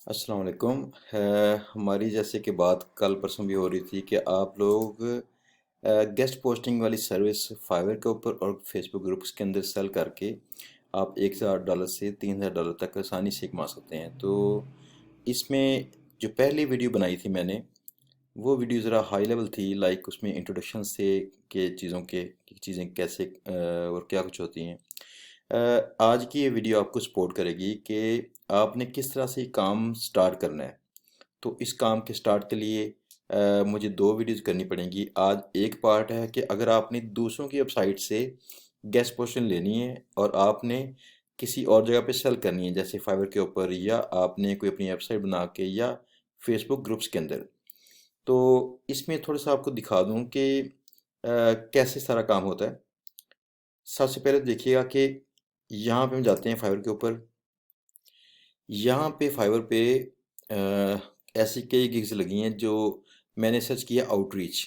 अस्सलाम वालेकुम। हमारी जैसे कि बात कल परसों भी हो रही थी कि आप लोग गेस्ट पोस्टिंग वाली सर्विस फाइवर के ऊपर और फेसबुक ग्रुप्स के अंदर सेल करके आप $1,000 से $3,000 तक आसानी से कमा सकते हैं। तो इसमें जो पहली वीडियो बनाई थी मैंने, वो वीडियो ज़रा हाई लेवल थी, लाइक उसमें इंट्रोडक्शन से के चीज़ों के कि चीज़ें कैसे और क्या कुछ होती हैं। आज की ये वीडियो आपको सपोर्ट करेगी कि आपने किस तरह से ये काम स्टार्ट करना है। तो इस काम के स्टार्ट के लिए मुझे दो वीडियोस करनी पड़ेंगी। आज एक पार्ट है कि अगर आपने दूसरों की वेबसाइट से गेस्ट पोजीशन लेनी है और आपने किसी और जगह पे सेल करनी है, जैसे फाइवर के ऊपर या आपने कोई अपनी वेबसाइट बना के या फेसबुक ग्रुप्स के अंदर। तो इसमें थोड़ा सा आपको दिखा दूं कि कैसे सारा काम होता है। सबसे पहले देखिएगा कि यहाँ पे हम जाते हैं फाइवर के ऊपर। यहाँ पे फाइवर पे ऐसी कई गिग्स लगी हैं जो मैंने सर्च किया आउटरीच।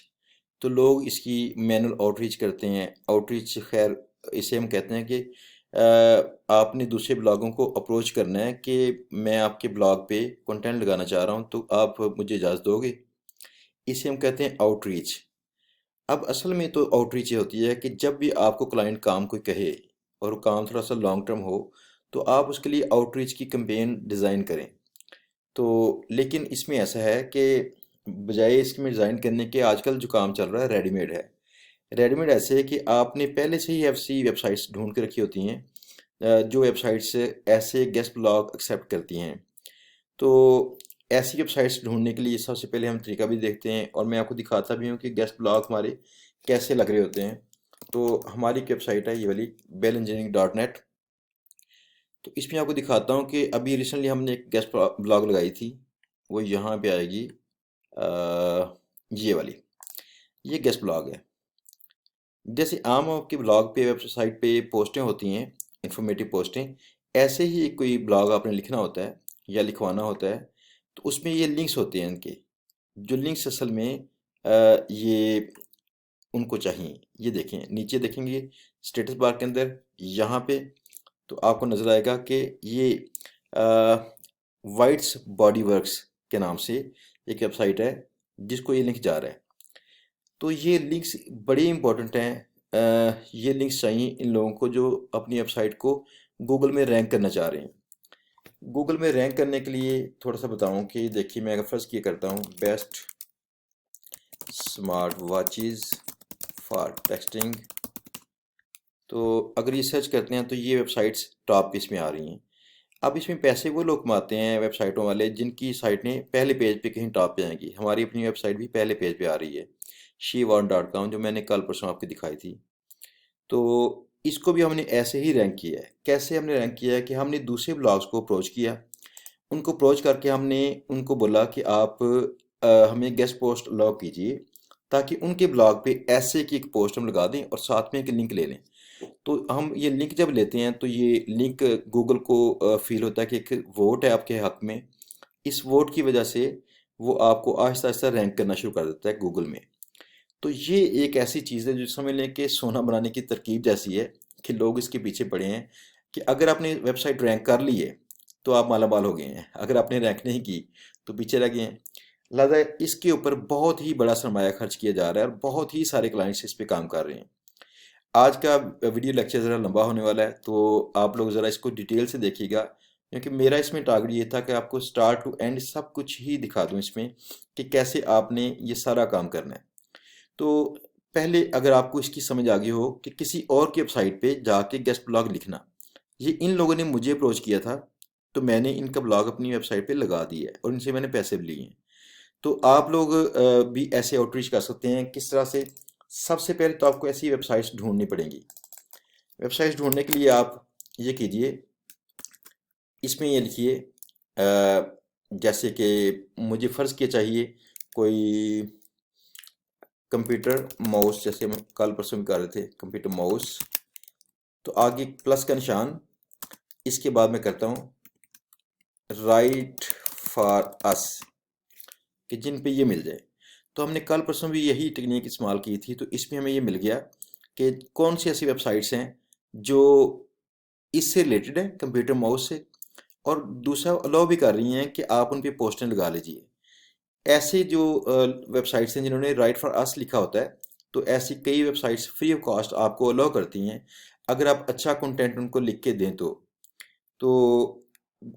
तो लोग इसकी मैनुअल आउटरीच करते हैं। आउटरीच खैर इसे हम कहते हैं कि आपने दूसरे ब्लॉगों को अप्रोच करना है कि मैं आपके ब्लॉग पे कंटेंट लगाना चाह रहा हूँ, तो आप मुझे इजाज़त दोगे। इसे हम कहते हैं आउटरीच। अब असल में तो आउटरीच ये होती है कि जब भी आपको क्लाइंट काम कोई कहे और वो काम थोड़ा सा लॉन्ग टर्म हो, तो आप उसके लिए आउटरीच की कैंपेन डिज़ाइन करें। तो लेकिन इसमें ऐसा है कि बजाय इसमें डिज़ाइन करने के आजकल जो काम चल रहा है रेडीमेड है। रेडीमेड ऐसे है कि आपने पहले से ही ऐसी वेबसाइट्स ढूंढ के रखी होती हैं, जो वेबसाइट्स ऐसे गेस्ट ब्लॉग एक्सेप्ट करती हैं। तो ऐसी वेबसाइट्स ढूंढने के लिए सबसे पहले हम तरीका भी देखते हैं और मैं आपको दिखाता भी हूँ कि गेस्ट ब्लॉग हमारे कैसे लग रहे होते हैं। तो हमारी एक वेबसाइट है ये वाली, bellengineering.net। तो इसमें आपको दिखाता हूँ कि अभी रिसेंटली हमने एक गेस्ट ब्लॉग लगाई थी। वो यहाँ पे आएगी, ये वाली। ये गेस्ट ब्लॉग है। जैसे आम आपके ब्लॉग पे वेबसाइट पे पोस्टें होती हैं, इंफॉर्मेटिव पोस्टें, ऐसे ही एक कोई ब्लॉग आपने लिखना होता है या लिखवाना होता है। तो उसमें ये लिंक्स होते हैं इनके, जो लिंक्स असल में ये उनको चाहिए। ये देखें, नीचे देखेंगे स्टेटस बार के अंदर यहाँ पे, तो आपको नज़र आएगा कि ये वाइट्स बॉडी वर्क्स के नाम से एक वेबसाइट है जिसको ये लिंक जा रहा है। तो ये लिंक्स बड़े इंपॉर्टेंट हैं। ये लिंक्स चाहिए इन लोगों को जो अपनी वेबसाइट को गूगल में रैंक करना चाह रहे हैं। गूगल में रैंक करने के लिए थोड़ा सा बताऊं कि देखिए, मैं अगर फर्स्ट ये करता हूँ best smart watches for texting, तो अगर ये सर्च करते हैं तो ये वेबसाइट्स टॉप पे इसमें आ रही हैं। अब इसमें पैसे वो लोग कमाते हैं वेबसाइटों वाले जिनकी साइटें पहले पेज पे कहीं टॉप पे आएंगी। हमारी अपनी वेबसाइट भी पहले पेज पे आ रही है, she1.com, जो मैंने कल परसों आपको दिखाई थी। तो इसको भी हमने ऐसे ही रैंक किया है। कैसे हमने रैंक किया है कि हमने दूसरे ब्लॉग्स को अप्रोच किया। उनको अप्रोच करके हमने उनको बोला कि आप हमें गेस्ट पोस्ट लॉग कीजिए, ताकि उनके ब्लॉग पे ऐसे की एक पोस्ट हम लगा दें और साथ में एक लिंक ले लें। तो हम ये लिंक जब लेते हैं तो ये लिंक गूगल को फील होता है कि एक वोट है आपके हक में। इस वोट की वजह से वो आपको आहिस्ता आहिस्ता रैंक करना शुरू कर देता है गूगल में। तो ये एक ऐसी चीज़ है जो समझ लें कि सोना बनाने की तरकीब जैसी है, कि लोग इसके पीछे पड़े हैं कि अगर आपने वेबसाइट रैंक कर ली है तो आप मालामाल हो गए हैं, अगर आपने रैंक नहीं की तो पीछे रह गए हैं। लिहाजा इसके ऊपर बहुत ही बड़ा सरमाया खर्च किया जा रहा है और बहुत ही सारे क्लाइंट्स इस पे काम कर रहे हैं। आज का वीडियो लेक्चर ज़रा लंबा होने वाला है, तो आप लोग ज़रा इसको डिटेल से देखिएगा, क्योंकि मेरा इसमें टारगेट ये था कि आपको स्टार्ट टू एंड सब कुछ ही दिखा दूं इसमें कि कैसे आपने ये सारा काम करना है। तो पहले अगर आपको इसकी समझ आ गई हो कि किसी और की वेबसाइट पे जाके गेस्ट ब्लॉग लिखना, ये इन लोगों ने मुझे अप्रोच किया था, तो मैंने इनका ब्लॉग अपनी वेबसाइट पे लगा दिया है और इनसे मैंने पैसे भी लिए हैं। तो आप लोग भी ऐसे आउटरीच कर सकते हैं। किस तरह से? सबसे पहले तो आपको ऐसी वेबसाइट्स ढूंढनी पड़ेंगी। वेबसाइट्स ढूंढने के लिए आप ये कीजिए, इसमें ये लिखिए जैसे कि मुझे फ़र्ज़ किया चाहिए कोई कंप्यूटर माउस, जैसे हम कल परसों में कर रहे थे कंप्यूटर माउस। तो आगे प्लस का निशान, इसके बाद मैं करता हूँ राइट फॉर अस, कि जिन पे ये मिल जाए। तो हमने कल परसों भी यही टेक्निक इस्तेमाल की थी, तो इसमें हमें ये मिल गया कि कौन सी ऐसी वेबसाइट्स हैं जो इससे रिलेटेड है कंप्यूटर माउस से, और दूसरा अलाउ भी कर रही हैं कि आप उन पे पोस्टें लगा लीजिए। ऐसे जो वेबसाइट्स हैं जिन्होंने राइट फॉर अस लिखा होता है, तो ऐसी कई वेबसाइट्स फ्री ऑफ कॉस्ट आपको अलाउ करती हैं, अगर आप अच्छा कंटेंट उनको लिख के दें तो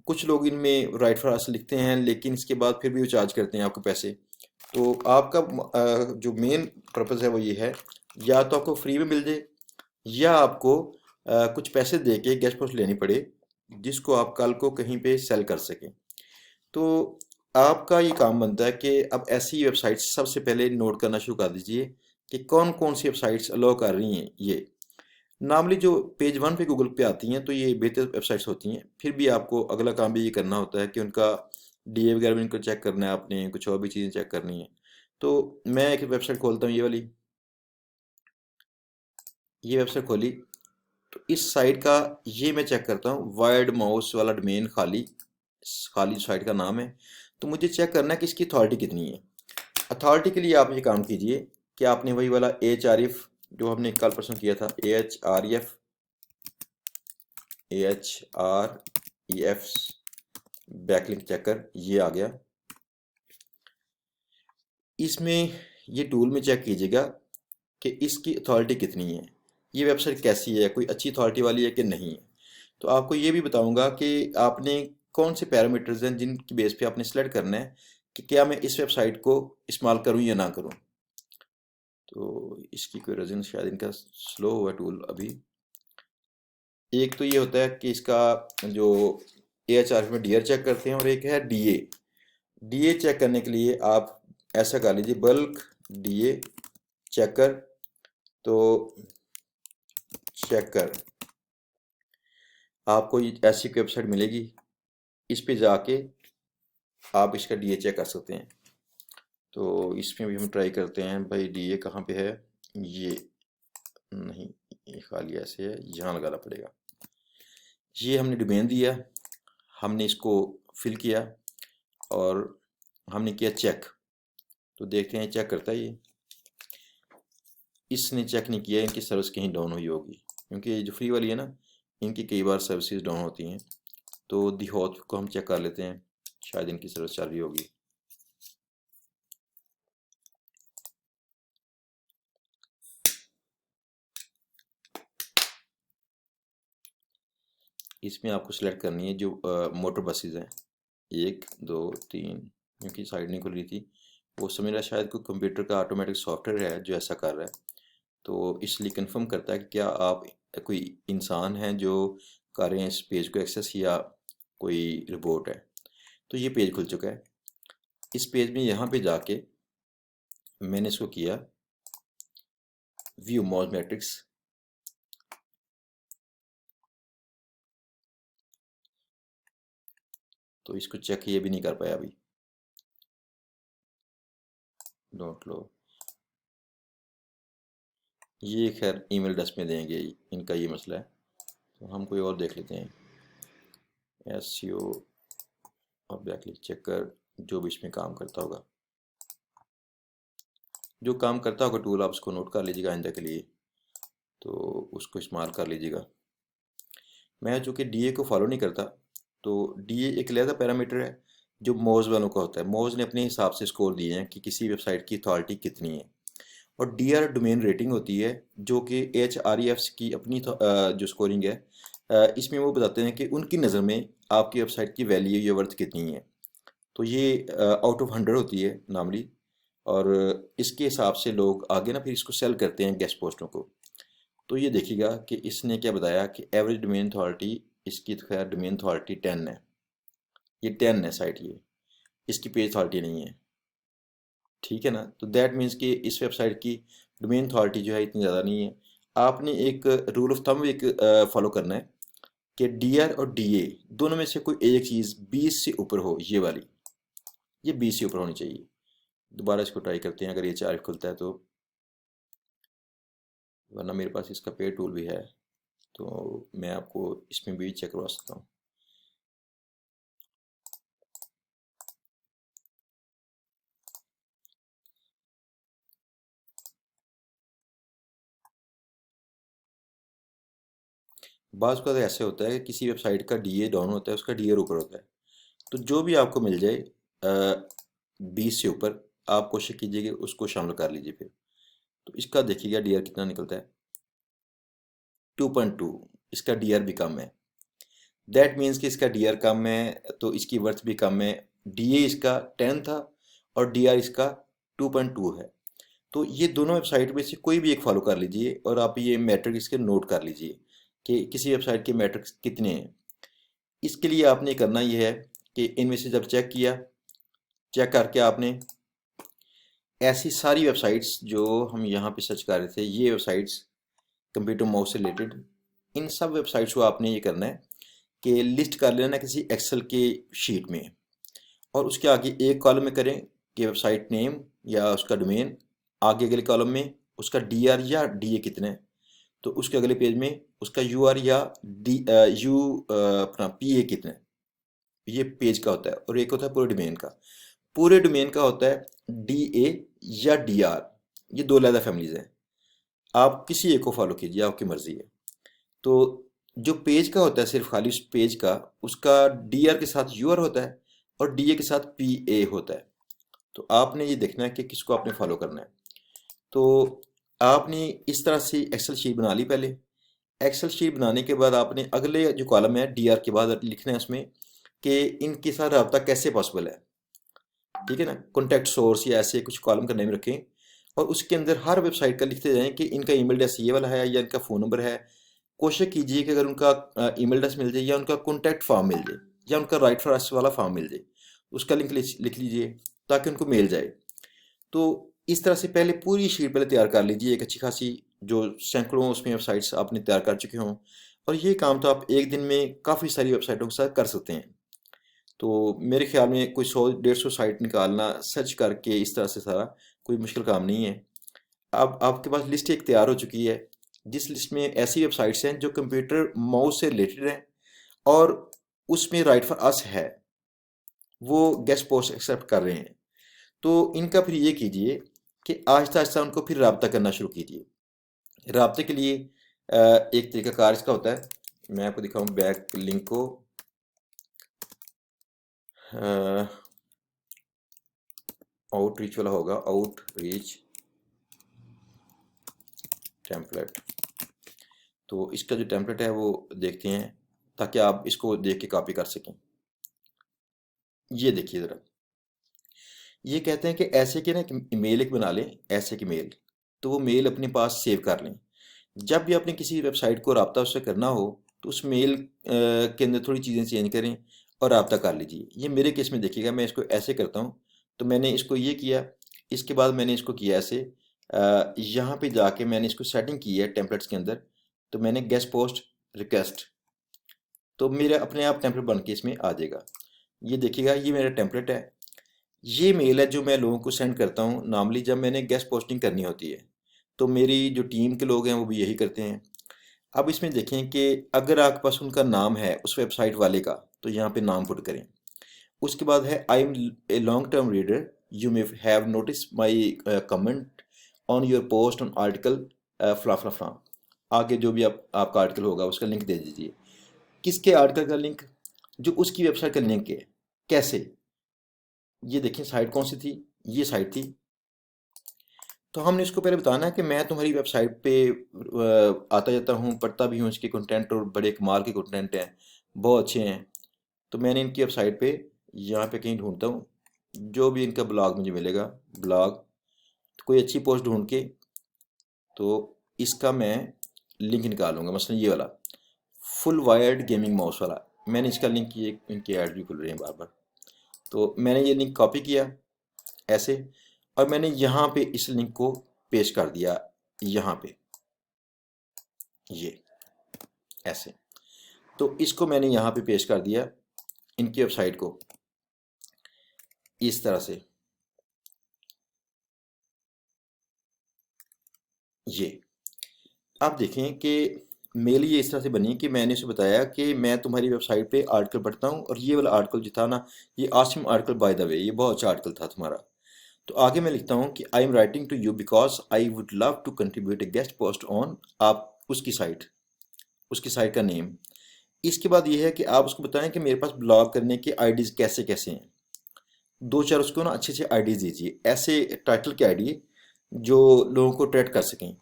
कुछ लोग इनमें राइट फॉर अस लिखते हैं लेकिन इसके बाद फिर भी वो चार्ज करते हैं आपको पैसे। तो आपका जो मेन पर्पज़ है वो ये है, या तो आपको फ्री में मिल जाए या आपको कुछ पैसे दे के गेस्ट पोस्ट लेनी पड़े जिसको आप कल को कहीं पे सेल कर सकें। तो आपका ये काम बनता है कि अब ऐसी वेबसाइट्स सबसे पहले नोट करना शुरू कर दीजिए कि कौन कौन सी वेबसाइट्स अलाउ कर रही हैं ये। नॉर्मली जो पेज वन पे गूगल पे आती हैं तो ये बेहतर वेबसाइट्स होती हैं, फिर भी आपको अगला काम भी ये करना होता है कि उनका डीए वगैरह भी इनको चेक करना है, आपने कुछ और भी चीज़ें चेक करनी है। तो मैं एक वेबसाइट खोलता हूँ, ये वाली, ये वेबसाइट खोली। तो इस साइट का ये मैं चेक करता हूँ, वाइड माउस वाला डोमेन खाली, खाली साइट का नाम है। तो मुझे चेक करना है कि इसकी अथॉरिटी कितनी है। अथॉरिटी के लिए आप ये काम कीजिए कि आपने वही वाला AHREF जो हमने कल परसों किया था, AHREF बैकलिंक चेकर, ये आ गया। इसमें ये टूल में चेक कीजिएगा कि इसकी अथॉरिटी कितनी है, ये वेबसाइट कैसी है, कोई अच्छी अथॉरिटी वाली है कि नहीं है। तो आपको ये भी बताऊंगा कि आपने कौन से पैरामीटर्स हैं जिनकी बेस पे आपने सेलेक्ट करना है कि क्या मैं इस वेबसाइट को इस्तेमाल करूं या ना करूं। तो इसकी कोई रीज़न, शायद इनका स्लो हुआ टूल अभी। एक तो ये होता है कि इसका जो AHR में डीआर चेक करते हैं, और एक है डीए। डीए चेक करने के लिए आप ऐसा कर लीजिए, बल्क डीए चेकर। तो चेकर आपको ऐसी वेबसाइट मिलेगी, इस पे जाके आप इसका डीए चेक कर सकते हैं। तो इसमें भी हम ट्राई करते हैं भाई, डीए कहाँ पे है, ये नहीं, ये खाली ऐसे है, यहाँ लगाना पड़ेगा। ये हमने डोमेन दिया, हमने इसको फिल किया और हमने किया चेक। तो देखते हैं चेक करता है ये। इसने चेक नहीं किया इनकी सर्विस कहीं डाउन हुई होगी, क्योंकि ये जो फ्री वाली है ना, इनकी कई बार सर्विसेज डाउन होती हैं। तो दी होथ को हम चेक कर लेते हैं, शायद इनकी सर्विस चल रही होगी। इसमें आपको सेलेक्ट करनी है जो मोटर बसेज हैं, 1 2 3, क्योंकि साइड नहीं खुल रही थी वो समय, मेरा शायद कोई कंप्यूटर का ऑटोमेटिक सॉफ्टवेयर है जो ऐसा कर रहा है। तो इसलिए कंफर्म करता है कि क्या आप कोई इंसान हैं जो कर रहे हैं इस पेज को एक्सेस, या कोई रिपोर्ट है। तो ये पेज खुल चुका है। इस पेज में यहाँ पे जाके मैंने इसको किया व्यू मॉज मैट्रिक्स। तो इसको चेक ये भी नहीं कर पाया अभी, डोंट लो। ये खैर ईमेल डस्ट में देंगे, इनका ये मसला है। तो हम कोई और देख लेते हैं, SEO और बैकलिंक चेकर, जो भी इसमें काम करता होगा, जो काम करता होगा टूल, आप उसको नोट कर लीजिएगा आइंदा के लिए, तो उसको इस्तेमाल कर लीजिएगा। मैं चूँकि डीए को फॉलो नहीं करता, तो डीए एक अलग पैरामीटर है जो मोज वालों का होता है। मोज ने अपने हिसाब से स्कोर दिए हैं कि किसी वेबसाइट की अथॉरिटी कितनी है। और डीआर डोमेन रेटिंग होती है, जो कि AHREF की अपनी जो स्कोरिंग है, इसमें वो बताते हैं कि उनकी नज़र में आपकी वेबसाइट की वैल्यू या वर्थ कितनी है। तो ये आउट ऑफ 100 होती है नॉर्मली, और इसके हिसाब से लोग आगे ना फिर इसको सेल करते हैं गेस्ट पोस्टों को। तो ये देखिएगा कि इसने क्या बताया कि एवरेज डोमेन अथॉरिटी, इसकी तो खैर डोमेन अथॉरिटी 10 है, ये 10 है साइट, ये इसकी पेज अथॉरिटी नहीं है। ठीक है ना, तो दैट मीन्स कि इस वेबसाइट की डोमेन अथॉरिटी जो है इतनी ज़्यादा नहीं है। आपने एक रूल ऑफ थंब एक फॉलो करना है कि डीआर और डीए दोनों में से कोई एक चीज़ 20 से ऊपर हो, ये वाली, ये 20 से ऊपर होनी चाहिए। दोबारा इसको ट्राई करते हैं, अगर ये 4 खुलता है तो, वरना मेरे पास इसका पे टूल भी है तो मैं आपको इसमें भी चेक करवा सकता हूँ। बाज़ का तो ऐसे होता है कि किसी वेबसाइट का डीए डाउन होता है, उसका डीआर ऊपर होता है। तो जो भी आपको मिल जाए 20 से ऊपर, आप कोशिश कीजिए कि उसको शामिल कर लीजिए फिर। तो इसका देखिएगा डीआर कितना निकलता है, 2.2। इसका डीआर भी कम है। दैट मीन्स कि इसका डीआर कम है तो इसकी वर्थ भी कम है। डीए इसका 10 था और डीआर इसका 2.2 है। तो ये दोनों वेबसाइट में से कोई भी एक फॉलो कर लीजिए और आप ये मैट्रिक इसके नोट कर लीजिए कि किसी वेबसाइट के मैट्रिक्स कितने हैं। इसके लिए आपने करना ये है कि इनमें से जब चेक किया, चेक करके आपने ऐसी सारी वेबसाइट्स जो हम यहाँ पे सर्च कर रहे थे, ये वेबसाइट्स कंप्यूटर माउस से रिलेटेड, इन सब वेबसाइट्स को आपने ये करना है कि लिस्ट कर लेना किसी एक्सेल के शीट में, और उसके आगे एक कॉलम में करें कि वेबसाइट नेम या उसका डोमेन, आगे अगले कॉलम में उसका डीआर या डीए कितना है, तो उसके अगले पेज में उसका यूआर या डी यू अपना पीए कितना है। ये पेज का होता है। और एक होता है पूरे डोमेन का। पूरे डोमेन का होता है डीए या डीआर। ये दो अलग फैमिलीज हैं, आप किसी एक को फॉलो कीजिए, आपकी मर्जी है। तो जो पेज का होता है, सिर्फ खाली उस पेज का, उसका डीआर के साथ यूआर होता है और डीए के साथ पीए होता है। तो आपने ये देखना है कि किसको आपने फॉलो करना है। तो आपने इस तरह से एक्सेल शीट बना ली पहले। एक्सेल शीट बनाने के बाद आपने अगले जो कॉलम है डीआर के बाद लिखना है उसमें कि इनके साथ रब्ता कैसे पॉसिबल है। ठीक है ना, कॉन्टैक्ट सोर्स या ऐसे कुछ कॉलम का नेम रखें और उसके अंदर हर वेबसाइट का लिखते जाएं कि इनका ईमेल एड्रेस ये वाला है या इनका फ़ोन नंबर है। कोशिश कीजिए कि अगर उनका ईमेल एड्रेस मिल जाए या उनका कॉन्टैक्ट फॉर्म मिल जाए या उनका राइट फॉर अस वाला फॉर्म मिल जाए, उसका लिंक लिख लीजिए ताकि उनको मिल जाए। तो इस तरह से पहले पूरी शीट पहले तैयार कर लीजिए, एक अच्छी खासी, जो सैकड़ों उसमें वेबसाइट्स आपने तैयार कर चुके हों। और ये काम तो आप एक दिन में काफ़ी सारी वेबसाइटों के साथ कर सकते हैं। तो मेरे ख्याल में कोई 100-150 साइट निकालना सर्च करके इस तरह से सारा कोई मुश्किल काम नहीं है। अब आपके पास लिस्ट एक तैयार हो चुकी है, जिस लिस्ट में ऐसी वेबसाइट्स हैं जो कंप्यूटर माउस से रिलेटेड हैं और उसमें राइट फॉर अस है, वो गेस्ट पोस्ट एक्सेप्ट कर रहे हैं। तो इनका फिर ये कीजिए कि आहिस्ता आहिस्ता उनको फिर रब्ता करना शुरू कीजिए। रब्ते के लिए एक तरीका कार इसका होता है, मैं आपको दिखाऊं बैक लिंक को। आउटरीच वाला होगा, आउटरीच टेम्पलेट। तो इसका जो टेम्पलेट है वो देखते हैं ताकि आप इसको देख के कॉपी कर सकें। ये देखिए ज़रा, ये कहते हैं कि ऐसे के ना एक मेल एक बना लें, ऐसे की मेल। तो वो मेल अपने पास सेव कर लें। जब भी आपने किसी वेबसाइट को रब्ता उससे करना हो तो उस मेल के अंदर थोड़ी चीज़ें चेंज करें और रब्ता कर लीजिए। ये मेरे केस में देखिएगा, मैं इसको ऐसे करता हूँ। तो मैंने इसको ये किया, इसके बाद मैंने इसको किया ऐसे, यहाँ पे जाके मैंने इसको सेटिंग की है टेम्पलेट्स के अंदर। तो मैंने गेस्ट पोस्ट रिक्वेस्ट, तो मेरा अपने आप टेम्पलेट बन के इसमें आ जाएगा। ये देखिएगा, ये मेरा टेम्पलेट है। ये मेल है जो मैं लोगों को सेंड करता हूँ नॉर्मली जब मैंने गेस्ट पोस्टिंग करनी होती है। तो मेरी जो टीम के लोग हैं वो भी यही करते हैं। अब इसमें देखें कि अगर आपके पास उनका नाम है उस वेबसाइट वाले का, तो यहाँ पे नाम पुट करें। उसके बाद है I am a long term reader, you may have notice my comment on your post on article blah blah blah. आगे जो भी आपका आर्टिकल होगा उसका लिंक दे दीजिए। किसके आर्टिकल का लिंक? जो उसकी वेबसाइट का लिंक है। कैसे? ये देखें साइट कौन सी थी, ये साइट थी। तो हमने इसको पहले बताना है कि मैं तुम्हारी वेबसाइट पे आता जाता हूँ, पढ़ता भी हूँ इसके कंटेंट, और बड़े कमाल के कंटेंट हैं, बहुत अच्छे हैं। तो मैंने इनकी वेबसाइट पे यहाँ पे कहीं ढूंढता हूँ, जो भी इनका ब्लॉग मुझे मिलेगा, ब्लॉग, तो कोई अच्छी पोस्ट ढूंढ के तो इसका मैं लिंक निकालूंगा। मसलन ये वाला फुल वायर्ड गेमिंग माउस वाला, मैंने इसका लिंक, ये इनके ऐड भी खुल रहे हैं बार बार। तो मैंने ये लिंक कॉपी किया ऐसे, और मैंने यहाँ पे इस लिंक को पेस्ट कर दिया यहाँ पे, ये ऐसे। तो इसको मैंने यहाँ पे पेस्ट कर दिया इनकी वेबसाइट को इस तरह से। ये आप देखें कि मेल ये इस तरह से बनी कि मैंने उसे बताया कि मैं तुम्हारी वेबसाइट पे आर्टिकल पढ़ता हूँ, और ये वाला आर्टिकल जो था ना, ये Asim article by the way, ये बहुत अच्छा आर्टिकल था तुम्हारा। तो आगे मैं लिखता हूँ कि I am writing to you because I would love to contribute a guest post on, आप उसकी साइट, उसकी साइट का नेम। इसके बाद ये है कि आप उसको बताएं कि मेरे पास ब्लॉग करने की आईडीज़ कैसे कैसे हैं। दो चार उसको ना अच्छे अच्छे आईडीज़ दीजिए, ऐसे टाइटल के आईडी जो लोगों को अट्रैक्ट कर सकें।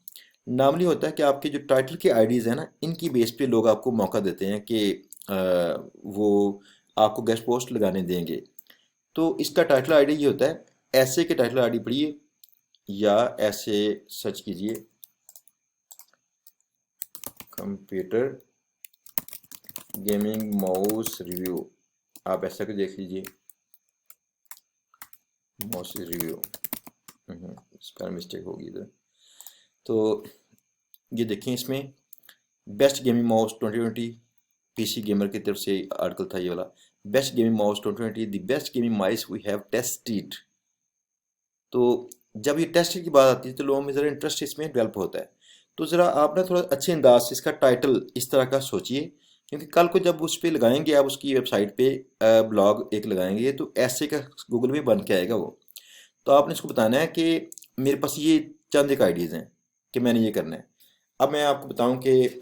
नॉर्मली होता है कि आपके जो टाइटल के आईडीज़ हैं ना, इनकी बेस पे लोग आपको मौका देते हैं कि वो आपको गेस्ट पोस्ट लगाने देंगे। तो इसका टाइटल आईडी ये होता है, ऐसे के टाइटल आईडी पढ़िए या ऐसे सर्च कीजिए, कंप्यूटर गेमिंग माउस रिव्यू। आप ऐसा कुछ देख लीजिए, माउस रिव्यू। स्पेल मिस्टेक होगी इधर। तो ये देखें, इसमें best gaming mouse 2020 PC gamer की तरफ से आर्टिकल था ये वाला। Best gaming mouse 2020, the best gaming mice we have tested. तो जब ये टेस्ट की बात आती है तो लोगों में ज़रा इंटरेस्ट इसमें डेवलप होता है। तो ज़रा आप ना थोड़ा अच्छे अंदाज से इसका टाइटल इस तरह का सोचिए, क्योंकि कल को जब उस पर लगाएंगे, आप उसकी वेबसाइट पे ब्लॉग एक लगाएंगे तो ऐसे का गूगल में बन के आएगा वो। तो आपने इसको बताना है कि मेरे पास ये चंद एक आइडियाज़ हैं कि मैंने ये करना है। अब मैं आपको बताऊं कि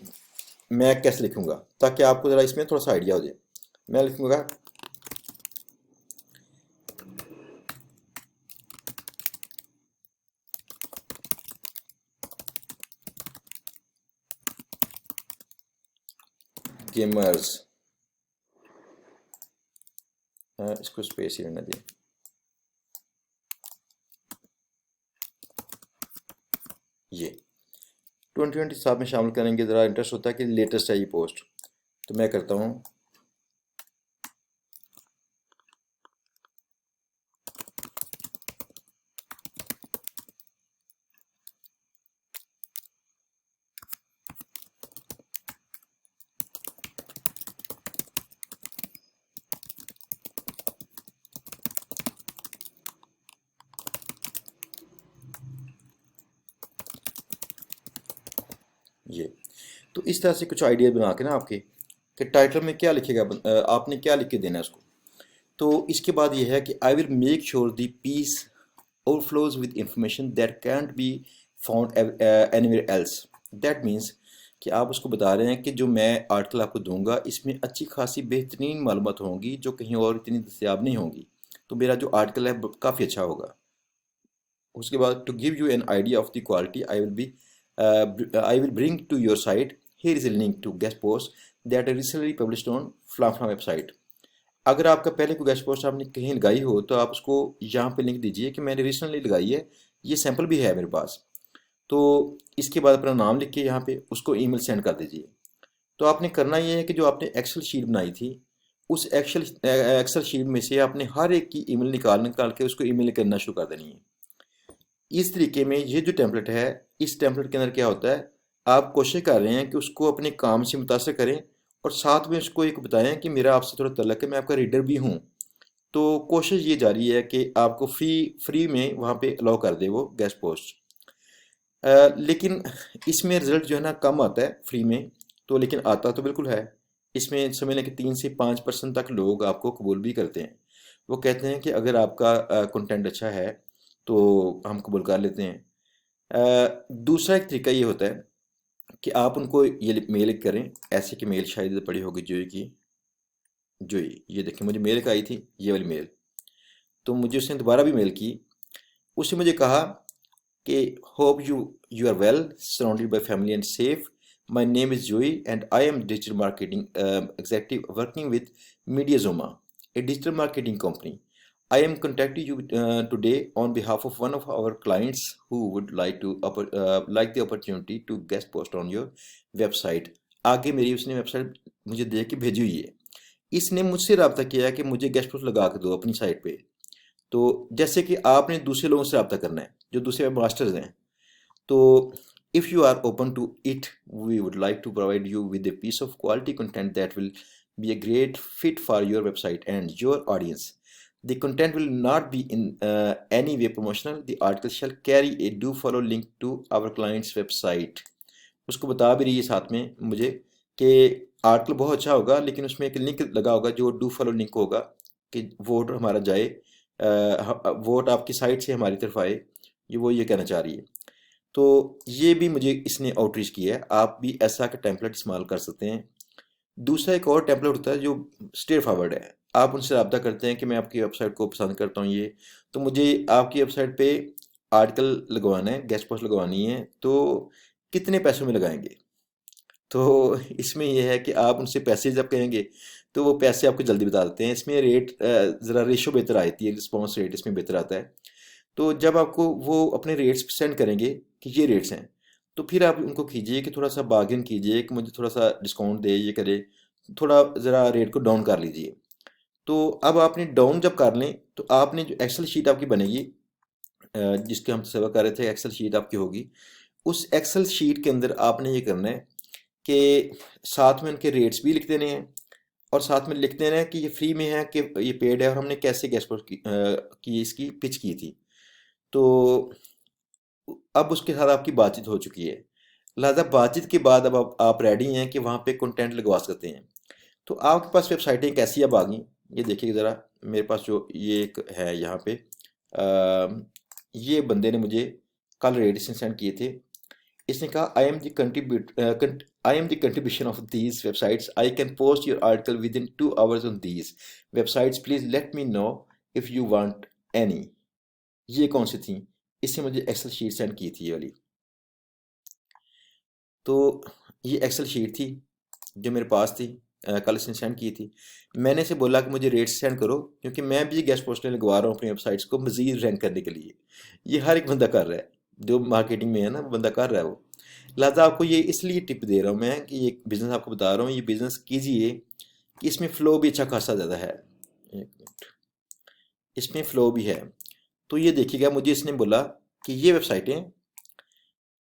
मैं कैसे लिखूंगा ताकि आपको ज़रा इसमें थोड़ा सा आइडिया हो जाए। मैं लिखूंगा गेमर्स, इसको स्पेस ही रहना चाहिए। ये 2020 साहब में शामिल करेंगे, ज़रा इंटरेस्ट होता है कि लेटेस्ट है ये पोस्ट। तो मैं करता हूँ ये। तो इस तरह से कुछ आइडिया बना के ना आपके कि टाइटल में क्या लिखेगा, आपने क्या लिख के देना है उसको। तो इसके बाद ये है कि I will make sure the piece overflows with information that can't be found anywhere else. That means कि आप उसको बता रहे हैं कि जो मैं आर्टिकल आपको दूंगा इसमें अच्छी खासी बेहतरीन मालूमात होंगी जो कहीं और इतनी दस्तियाब नहीं होंगी। तो मेरा जो आर्टिकल है काफ़ी अच्छा होगा। उसके बाद to give you an idea of the quality I will bring to your site here is a link to guest post that recently published on flam website. अगर आपका पहले कोई गेस्ट पोस्ट आपने कहीं लगाई हो तो आप उसको यहाँ पे लिंक दीजिए कि मैंने रिसेंटली लगाई है, ये सैंपल भी है मेरे पास। तो इसके बाद अपना नाम लिख के यहाँ पे उसको ईमेल सेंड कर दीजिए। तो आपने करना ये है कि जो आपने एक्सेल शीट बनाई थी, उस एक्सेल शीट में से आपने हर एक की ईमेल निकाल निकाल के उसको ईमेल करना शुरू कर देनी है। इस तरीके में ये जो टेम्पलेट है, इस टेम्पलेट के अंदर क्या होता है, आप कोशिश कर रहे हैं कि उसको अपने काम से मुतासर करें और साथ में उसको एक बताएं कि मेरा आपसे थोड़ा तल्लक है, मैं आपका रीडर भी हूँ। तो कोशिश ये जारी है कि आपको फ्री में वहाँ पे अलाउ कर दे वो गेस्ट पोस्ट। लेकिन इसमें रिज़ल्ट जो है ना कम आता है फ्री में, तो लेकिन आता तो बिल्कुल है। इसमें समझ लें कि 3 से 5% तक लोग आपको कबूल भी करते हैं। वो कहते हैं कि अगर आपका कंटेंट अच्छा है तो हम कबूल कर लेते हैं। दूसरा एक तरीका ये होता है कि आप उनको ये मेल करें, ऐसे की मेल शायद पड़ी होगी जोई की। जोई, ये देखिए मुझे मेल का आई थी ये वाली मेल। तो मुझे उसने दोबारा भी मेल की। उसने मुझे कहा कि hope you are well surrounded by family and safe. My name is Joey and I am digital marketing executive working with Mediajoma, a digital marketing company. I am contacting you today on behalf of one of our clients who would like the opportunity to guest post on your website. आगे मेरी उसने website मुझे दे के भेजी हुई है। इसने मुझसे रब्ता किया है कि मुझे गेस्ट पोस्ट लगा के दो अपनी साइट पे। तो जैसे कि आपने दूसरे लोगों से रब्ता करना है जो दूसरे वेब मास्टर्स हैं। तो if you are open to it, we would like to provide you with a piece of quality content that will be a great fit for your website and your audience. The content will not be in any way promotional. The article shall carry a do follow link to our client's website. उसको बता भी रही है साथ में मुझे कि article बहुत अच्छा होगा, लेकिन उसमें एक लिंक लगा होगा जो डू फॉलो लिंक होगा कि वोट हमारा जाए, वोट आपकी साइट से हमारी तरफ आए। ये वो ये कहना चाह रही है। तो ये भी मुझे इसने आउटरीच किया है। आप भी ऐसा का टेम्पलेट इस्तेमाल कर सकते हैं। दूसरा एक और टेम्पलेट होता है जो स्ट्रेट फॉरवर्ड है। आप उनसे रब्ता करते हैं कि मैं आपकी वेबसाइट को पसंद करता हूँ ये, तो मुझे आपकी वेबसाइट पे आर्टिकल लगवाना है, गेस्ट पोस्ट लगवानी है, तो कितने पैसों में लगाएंगे। तो इसमें यह है कि आप उनसे पैसे जब कहेंगे तो वो पैसे आपको जल्दी बता देते हैं। इसमें रेट ज़रा रेशो बेहतर आती है, रिस्पॉन्स रेट इसमें बेहतर आता है। तो जब आपको वो अपने रेट्स सेंड करेंगे कि ये रेट्स हैं, तो फिर आप उनको कीजिए कि थोड़ा सा बार्गेन कीजिए कि मुझे थोड़ा सा डिस्काउंट दे, ये करे, थोड़ा ज़रा रेट को डाउन कर लीजिए। तो अब आपने डाउन जब कर लें तो आपने जो एक्सेल शीट आपकी बनेगी, जिसके हम सेवा कर रहे थे, एक्सेल शीट आपकी होगी। उस एक्सेल शीट के अंदर आपने ये करना है कि साथ में उनके रेट्स भी लिख देने हैं, और साथ में लिख देना है कि ये फ्री में है कि ये पेड है, और हमने कैसे गेस्ट पोस्ट की इसकी पिच की थी। तो अब उसके साथ आपकी बातचीत हो चुकी है। लिहाजा बातचीत के बाद अब आप रेडी हैं कि वहाँ पे कंटेंट लगवा सकते हैं। तो आपके पास वेबसाइटें कैसी अब आ गई, ये देखिए ज़रा। मेरे पास जो ये एक है यहाँ पे, ये बंदे ने मुझे कल रेडिसन सेंड किए थे। इसने कहा I am the contribution of these websites, I can post your article with in 2 hours on these websites, please let me know if you want any. ये कौन सी थी? इसने मुझे एक्सेल शीट सेंड की थी ये वाली। तो ये एक्सेल शीट थी जो मेरे पास थी, कल इसने सेंड की थी। मैंने इसे बोला कि मुझे रेट्स सेंड करो, क्योंकि मैं भी गेस्ट पोस्टर लगवा रहा हूँ अपनी वेबसाइट्स को मज़ीद रैंक करने के लिए। ये हर एक बंदा कर रहा है, जो मार्केटिंग में है ना, वो बंदा कर रहा है वो। लिहाजा आपको ये इसलिए टिप दे रहा हूँ मैं कि ये बिज़नेस आपको बता रहा हूँ, ये बिज़नेस कीजिए कि इसमें फ़्लो भी अच्छा खासा ज़्यादा है। एक मिनट, इसमें फ़्लो भी है। तो ये देखिएगा, मुझे इसने बोला कि ये वेबसाइटें,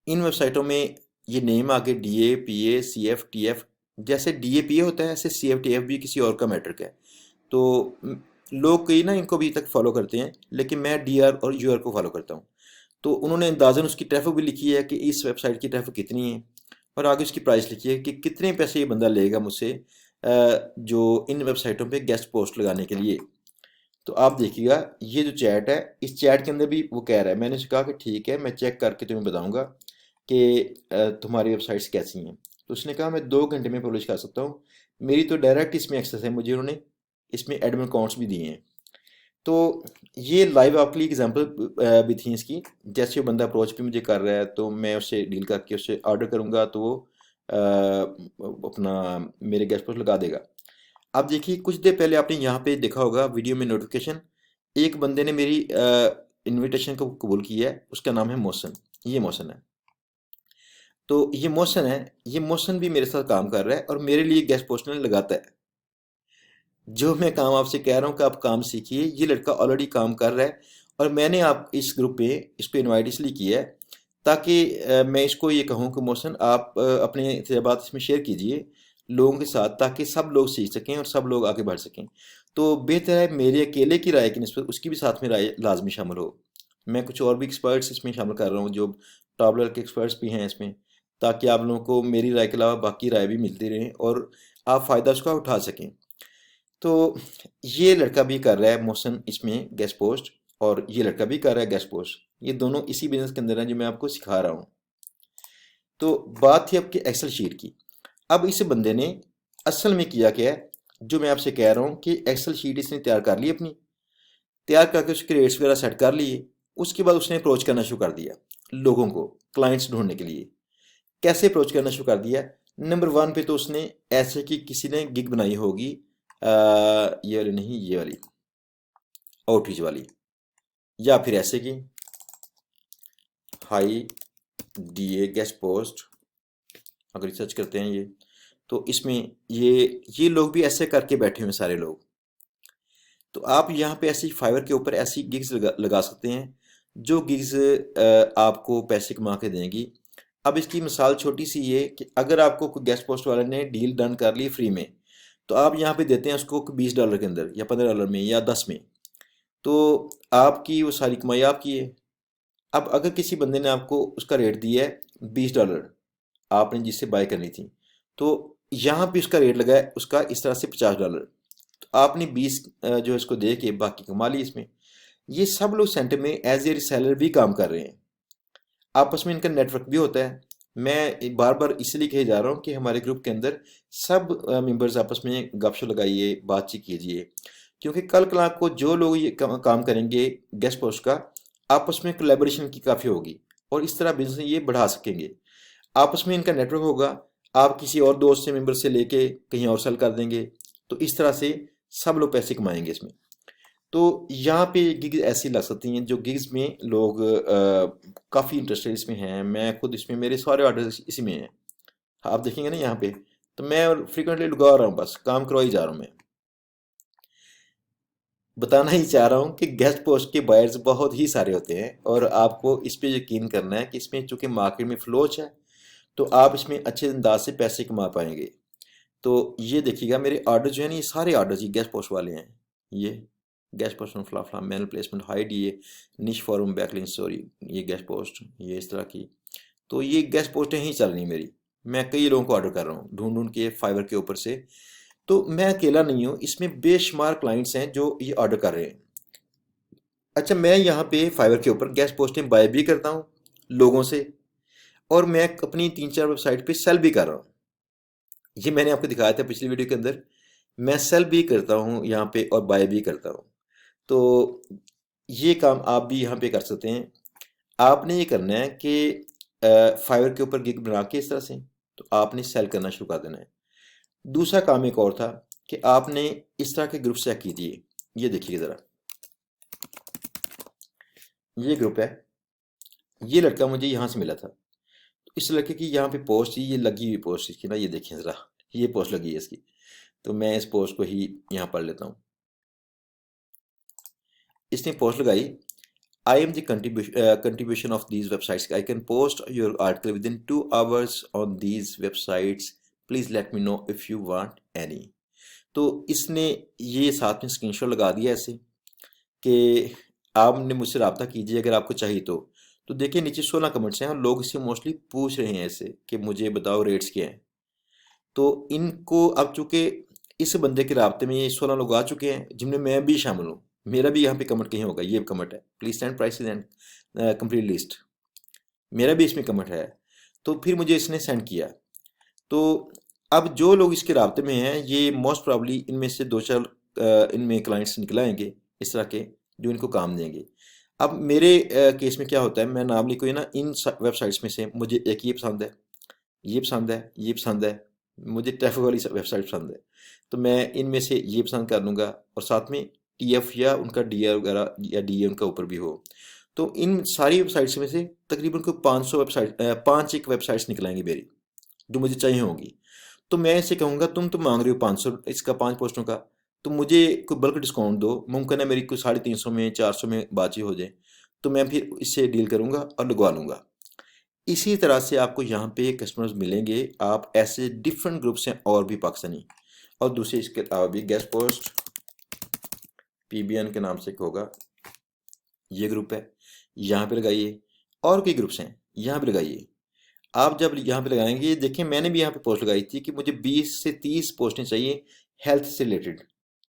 इन वेबसाइटों में ये नेम आगे DA PA CF TF, जैसे DA PA होता है ऐसे CF TF भी किसी और का मैट्रिक है। तो लोग कई ना इनको अभी तक फॉलो करते हैं, लेकिन मैं DR और UR को फॉलो करता हूँ। तो उन्होंने अंदाज़न उसकी ट्रैफिक भी लिखी है कि इस वेबसाइट की ट्रैफिक कितनी है, और आगे उसकी प्राइस लिखी है कि कितने पैसे ये बंदा लेगा मुझसे जो इन वेबसाइटों पे गेस्ट पोस्ट लगाने के लिए। तो आप देखिएगा, ये जो चैट है, इस चैट के अंदर भी वो कह रहा है। मैंने उससे कहा कि ठीक है, मैं चेक करके तुम्हें बताऊंगा कि तुम्हारी वेबसाइट्स कैसी हैं। तो उसने कहा मैं 2 घंटे में पब्लिश कर सकता हूँ। मेरी तो डायरेक्ट इसमें एक्सेस है, मुझे उन्होंने इसमें एडमिन अकाउंट्स भी दिए हैं। तो ये लाइव आपके लिए एग्जांपल भी थी इसकी। जैसे वो बंदा अप्रोच भी मुझे कर रहा है, तो मैं उससे डील करके उससे ऑर्डर करूँगा, तो वो अपना मेरे गेस्ट पोस्ट लगा देगा। आप देखिए, कुछ देर पहले आपने यहाँ पे देखा होगा वीडियो में नोटिफिकेशन, एक बंदे ने मेरी इनविटेशन को कबूल किया है। उसका नाम है मोहसन, ये मोहसन है। तो ये मोहसन है, ये मोहसन भी मेरे साथ काम कर रहा है और मेरे लिए गेस्ट पोस्टर लगाता है। जो मैं काम आपसे कह रहा हूँ कि आप काम सीखिए, ये लड़का ऑलरेडी काम कर रहा है। और मैंने आप इस ग्रुप पे इसको इनवाइट इसलिए किया है ताकि मैं इसको ये कहूँ कि मोहसन आप अपने तजुर्बात इसमें शेयर कीजिए लोगों के साथ, ताकि सब लोग सीख सकें और सब लोग आगे बढ़ सकें। तो बेहतर है मेरे अकेले की राय की निस्बत उसकी भी साथ में राय लाजमी शामिल हो। मैं कुछ और भी एक्सपर्ट्स इसमें शामिल कर रहा हूँ, जो टॉप लेवल के एक्सपर्ट्स भी हैं इसमें, ताकि आप लोगों को मेरी राय के अलावा बाकी राय भी मिलती रहे और आप फ़ायदा उसका उठा सकें। तो ये लड़का भी कर रहा है मोहसन इसमें गेस्ट पोस्ट, और ये लड़का भी कर रहा है गेस्ट पोस्ट। ये दोनों इसी बिजनेस के अंदर हैं जो मैं आपको सिखा रहा हूँ। तो बात थी आपकी एक्सेल शीट की। अब इस बंदे ने असल में किया क्या है, जो मैं आपसे कह रहा हूँ कि एक्सेल शीट इसने तैयार कर ली अपनी, तैयार करके उसके रेट्स वगैरह सेट कर लिए। उसके बाद उसने अप्रोच करना शुरू कर दिया लोगों को, क्लाइंट्स ढूंढने के लिए। कैसे अप्रोच करना शुरू कर दिया? नंबर 1 पे तो उसने ऐसे कि किसी ने गिग बनाई होगी, ये वाली नहीं, ये वाली आउटरीच वाली, या फिर ऐसे की हाई DA गेस्ट पोस्ट। अगर रिसर्च करते हैं ये, तो इसमें ये लोग भी ऐसे करके बैठे हुए सारे लोग। तो आप यहाँ पे ऐसी फाइवर के ऊपर ऐसी गिग्स लगा सकते हैं जो गिग्स आपको पैसे कमा के देंगी। अब इसकी मिसाल छोटी सी ये कि अगर आपको कोई गेस्ट पोस्ट वाले ने डील डन कर ली फ्री में, तो आप यहाँ पे देते हैं उसको $20 के अंदर या $15 में या 10 में, तो आपकी वो सारी कमाई आपकी है। अब अगर किसी बंदे ने आपको उसका रेट दिया है $20, आपने जिससे बाय करनी थी, तो यहाँ पे उसका रेट लगा है उसका इस तरह से $50, तो आपने 20 जो है इसको दे के बाकी कमा ली इसमें। ये सब लोग सेंटर में एज ए रिसेलर भी काम कर रहे हैं। आपस में इनका नेटवर्क भी होता है। मैं बार बार इसलिए कहे जा रहा हूँ कि हमारे ग्रुप के अंदर सब मेंबर्स आपस में गपशप लगाइए, बातचीत कीजिए, क्योंकि कल कल को जो लोग ये काम करेंगे गेस्ट पोस्ट का, आपस में कोलैबोरेशन की काफ़ी होगी और इस तरह बिजनेस ये बढ़ा सकेंगे। आपस में इनका नेटवर्क होगा, आप किसी और दोस्त से मेंबर से लेके कहीं और सेल कर देंगे, तो इस तरह से सब लोग पैसे कमाएंगे इसमें। तो यहाँ पे गिग्स ऐसी लग सकती हैं जो गिग्स में लोग काफ़ी इंटरेस्टेड इसमें हैं। मैं खुद इसमें, मेरे सारे ऑर्डर इसी में हैं। आप देखेंगे ना यहाँ पे, तो मैं फ्रिक्वेंटली लगा रहा हूँ, बस काम करवा ही जा रहा हूँ मैं। बताना ही चाह रहा हूँ कि गेस्ट पोस्ट के बायर्स बहुत ही सारे होते हैं और आपको इस पे यकीन करना है कि इसमें चूंकि मार्केट में फ्लोच है, तो आप इसमें अच्छे अंदाज से पैसे कमा पाएंगे। तो ये देखिएगा, मेरे ऑर्डर जो है ना, ये सारे ऑर्डर ये गेस्ट पोस्ट वाले हैं। ये guest post blah blah manual placement hide, ये निश फॉरम बैकलिंक स्टोरी, ये गेस्ट पोस्ट, ये इस तरह की। तो ये गेस्ट पोस्टें ही चल रही मेरी। मैं कई लोगों को ऑर्डर कर रहा हूँ ढूंढ ढूंढ के फाइवर के ऊपर से। तो मैं अकेला नहीं हूँ, इसमें बेशुमार क्लाइंट्स हैं जो ये ऑर्डर कर रहे हैं। अच्छा, मैं यहाँ पे फाइवर के ऊपर गेस्ट पोस्टें बाय भी करता हूँ लोगों से, और मैं अपनी 3-4 वेबसाइट पे सेल भी कर रहा हूँ। ये मैंने आपको दिखाया था पिछली वीडियो के अंदर। मैं सेल भी करता हूँ यहाँ पे और बाय भी करता हूँ। तो ये काम आप भी यहाँ पे कर सकते हैं। आपने ये करना है कि फाइवर के ऊपर गिग बना के इस तरह से, तो आपने सेल करना शुरू कर देना है। दूसरा काम एक और था कि आपने इस तरह के ग्रुप चेक कीजिए। ये देखिए ज़रा, ये ग्रुप है, ये लड़का मुझे यहाँ से मिला था। इस लड़के की यहाँ पे पोस्ट, ये लगी हुई पोस्ट इसकी ना, ये देखिए ज़रा, ये पोस्ट लगी है इसकी। तो मैं इस पोस्ट को ही यहाँ पढ़ लेता हूँ। इसने पोस्ट लगाई, I am the contribution of these websites. I can post your article within 2 hours on these websites. Please let me know if you want any. तो इसने ये साथ में स्क्रीनशॉट लगा दिया ऐसे कि आपने मुझसे रब्ता कीजिए अगर आपको चाहिए तो देखिए नीचे 16 कमेंट्स हैं और लोग इसे मोस्टली पूछ रहे हैं ऐसे कि मुझे बताओ रेट्स क्या हैं। तो इनको अब चूंकि इस बंदे के राब्ते में ये 16 लोग आ चुके हैं जिनमें मैं भी शामिल हूँ। मेरा भी यहाँ पे कमेंट कहीं होगा, ये कमेंट है, please send prices and complete list, मेरा भी इसमें कमेंट है। तो फिर मुझे इसने सेंड किया। तो अब जो लोग इसके राब्ते में हैं, ये मोस्ट प्रॉब्ली इनमें से 2-4 इनमें क्लाइंट्स निकल आएंगे इस तरह के जो इनको काम देंगे। अब मेरे केस में क्या होता है, मैं नाम लिखो ना, इन वेबसाइट्स में से मुझे एक ये पसंद है, ये पसंद है, ये पसंद है, मुझे ट्रैफिक वाली वेबसाइट पसंद है, तो मैं इनमें से ये पसंद कर लूँगा और साथ में टीएफ या उनका डीआर वगैरह या डीए उनका ऊपर भी हो। तो इन सारी वेबसाइट्स में से तकरीबन कोई 500 वेबसाइट, 5 वेबसाइट्स निकलाएंगी मेरी जो मुझे चाहिए होंगी। तो मैं इसे कहूँगा, तुम तो मांग रहे हो 500 इसका 5 पोस्टों का, तो मुझे कोई बल्क डिस्काउंट दो। मुमकिन है मेरी कोई 350 में 400 में बातचीत हो जाए, तो मैं फिर इससे डील करूँगा और लगवा लूँगा। इसी तरह से आपको यहाँ पे कस्टमर्स मिलेंगे। आप ऐसे डिफरेंट ग्रुप्स हैं और भी पाकिस्तानी, और दूसरे इसके अलावा भी गेस्ट पोस्ट पीबीएन के नाम से एक होगा, ये ग्रुप है, यहाँ पे लगाइए। और कई ग्रुप्स हैं, यहाँ पे लगाइए। आप जब यहाँ पे लगाएंगे, देखिए मैंने भी यहाँ पे पोस्ट लगाई थी कि मुझे 20 से 30 पोस्टें चाहिए हेल्थ से रिलेटेड।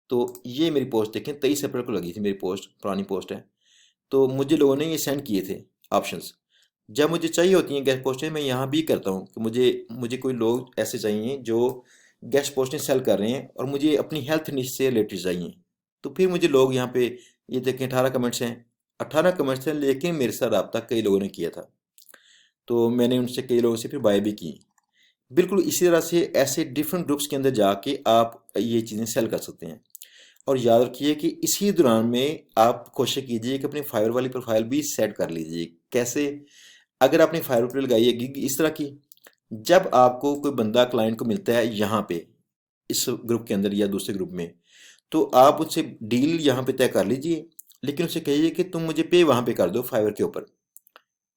तो ये मेरी पोस्ट देखें, 23 अप्रैल को लगी थी मेरी पोस्ट, पुरानी पोस्ट है। तो मुझे लोगों ने ये सेंड किए थे ऑप्शंस। जब मुझे चाहिए होती हैं गेस्ट पोस्टें, मैं यहाँ भी करता हूँ कि मुझे मुझे कोई लोग ऐसे चाहिए जो गेस्ट पोस्टें सेल कर रहे हैं और मुझे अपनी हेल्थ निश से रिलेटेड चाहिए। तो फिर मुझे लोग यहाँ पे, ये देखें 18 कमेंट्स हैं, 18 कमेंट्स हैं, लेकिन मेरे साथ रब्ता कई लोगों ने किया था। तो मैंने उनसे कई लोगों से फिर बाय भी की। बिल्कुल इसी तरह से ऐसे डिफरेंट ग्रुप्स के अंदर जाके आप ये चीज़ें सेल कर सकते हैं। और याद रखिए कि इसी दौरान में आप कोशिश कीजिए कि अपनी फाइवर वाली प्रोफाइल भी सेट कर लीजिए। कैसे? अगर आपने फाइवर पर लगाई है गिग इस तरह की, जब आपको कोई बंदा क्लाइंट को मिलता है यहाँ पे इस ग्रुप के अंदर या दूसरे ग्रुप में, तो आप उससे डील यहाँ पे तय कर लीजिए, लेकिन उसे कहिए कि तुम मुझे पे वहाँ पे कर दो फाइवर के ऊपर,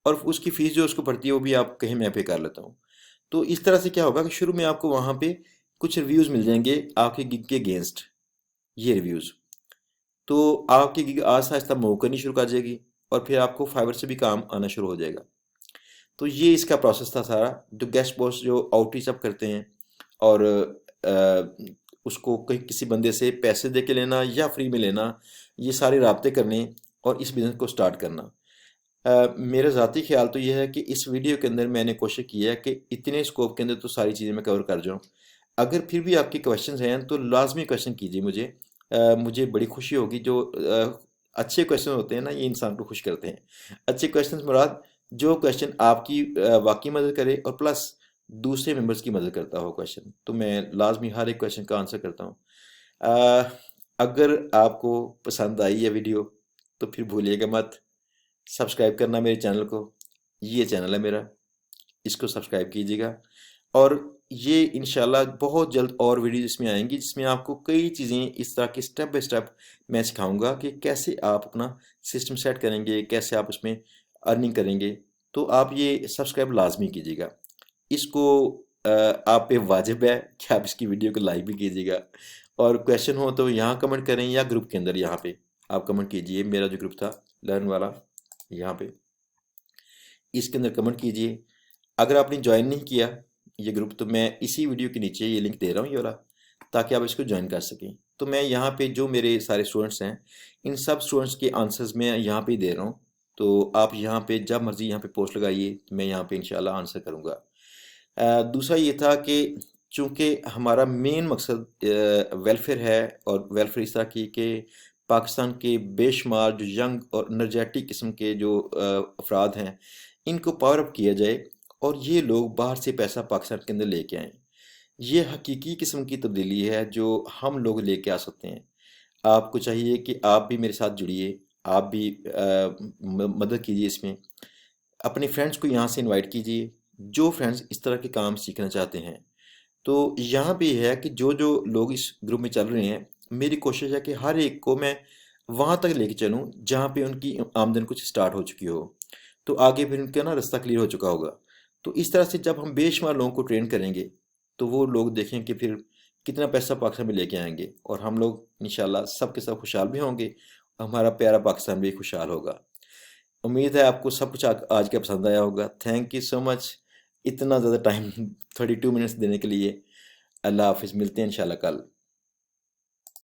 और उसकी फीस जो उसको पड़ती है वो भी आप कहीं मैं पे कर लेता हूँ। तो इस तरह से क्या होगा कि शुरू में आपको वहाँ पे कुछ रिव्यूज़ मिल जाएंगे आपके गिग के अगेंस्ट, ये रिव्यूज़। तो आपकी गिग आहिस्ता आहिस्ता मूव करनी शुरू कर जाएगी और फिर आपको फाइवर से भी काम आना शुरू हो जाएगा। तो ये इसका प्रोसेस था सारा। जो गेस्ट पोस्ट जो आउटरीच आप करते हैं और उसको कहीं किसी बंदे से पैसे दे के लेना या फ्री में लेना, ये सारे राब्ते करने और इस बिज़नेस को स्टार्ट करना। मेरा ज़ाती ख्याल तो ये है कि इस वीडियो के अंदर मैंने कोशिश की है कि इतने स्कोप के अंदर तो सारी चीज़ें मैं कवर कर जाऊँ। अगर फिर भी आपके क्वेश्चंस हैं तो लाजमी क्वेश्चन कीजिए मुझे। मुझे बड़ी खुशी होगी। जो अच्छे क्वेश्चन होते हैं ना, ये इंसान को खुश करते हैं। अच्छे क्वेश्चन मुराद जो क्वेश्चन आपकी वाकई मदद करे और प्लस दूसरे मेंबर्स की मदद करता हो क्वेश्चन, तो मैं लाजमी हर एक क्वेश्चन का आंसर करता हूँ। अ, अगर आपको पसंद आई है वीडियो तो फिर भूलिएगा मत सब्सक्राइब करना मेरे चैनल को। ये चैनल है मेरा, इसको सब्सक्राइब कीजिएगा। और ये इंशाल्लाह बहुत जल्द और वीडियो इसमें आएंगी जिसमें आपको कई चीज़ें इस तरह की स्टेप बाय स्टेप मैं सिखाऊंगा कि कैसे आप अपना सिस्टम सेट करेंगे, कैसे आप उसमें अर्निंग करेंगे। तो आप ये सब्सक्राइब लाजमी कीजिएगा। इसको आप पे वाजिब है कि आप इसकी वीडियो को लाइक भी कीजिएगा। और क्वेश्चन हो तो यहाँ कमेंट करें या ग्रुप के अंदर यहाँ पे आप कमेंट कीजिए। मेरा जो ग्रुप था लर्न वाला, यहाँ पे इसके अंदर कमेंट कीजिए। अगर आपने ज्वाइन नहीं किया ये ग्रुप तो मैं इसी वीडियो के नीचे ये लिंक दे रहा हूँ ये वाला, ताकि आप इसको ज्वाइन कर सकें। तो मैं यहाँ पे जो मेरे सारे स्टूडेंट्स हैं इन सब स्टूडेंट्स के आंसर्स मैं यहाँ पे ही दे रहा हूँ। तो आप यहाँ पे जब मर्जी यहाँ पे पोस्ट लगाइए तो मैं यहाँ पे इंशाल्लाह आंसर करूँगा। दूसरा ये था कि चूँकि हमारा मेन मकसद वेलफेयर है और वेलफेयर इस तरह की कि पाकिस्तान के बेशुमार जो यंग और एनर्जेटिक किस्म के जो अफराद हैं इनको पावर अप किया जाए और ये लोग बाहर से पैसा पाकिस्तान के अंदर लेके आएँ। ये हकीकी किस्म की तब्दीली है जो हम लोग लेके आ सकते हैं। आपको चाहिए कि आप भी मेरे साथ जुड़िए, आप भी मदद कीजिए इसमें। अपने फ्रेंड्स को यहाँ से इनवाइट कीजिए जो फ्रेंड्स इस तरह के काम सीखना चाहते हैं। तो यहाँ भी है कि जो जो लोग इस ग्रुप में चल रहे हैं मेरी कोशिश है कि हर एक को मैं वहाँ तक लेके चलूँ जहाँ पे उनकी आमदन कुछ स्टार्ट हो चुकी हो, तो आगे फिर उनका ना रास्ता क्लियर हो चुका होगा। तो इस तरह से जब हम बेशुमार लोगों को ट्रेन करेंगे तो वो लोग देखें कि फिर कितना पैसा पाकिस्तान में लेके आएंगे और हम लोग इंशाल्लाह सब के सब खुशहाल भी होंगे। हमारा प्यारा पाकिस्तान भी खुशहाल होगा। उम्मीद है आपको सब कुछ आज का पसंद आया होगा। थैंक यू सो मच इतना ज़्यादा टाइम 32 मिनट्स देने के लिए। अल्लाह हाफिज़, मिलते हैं इंशाल्लाह कल।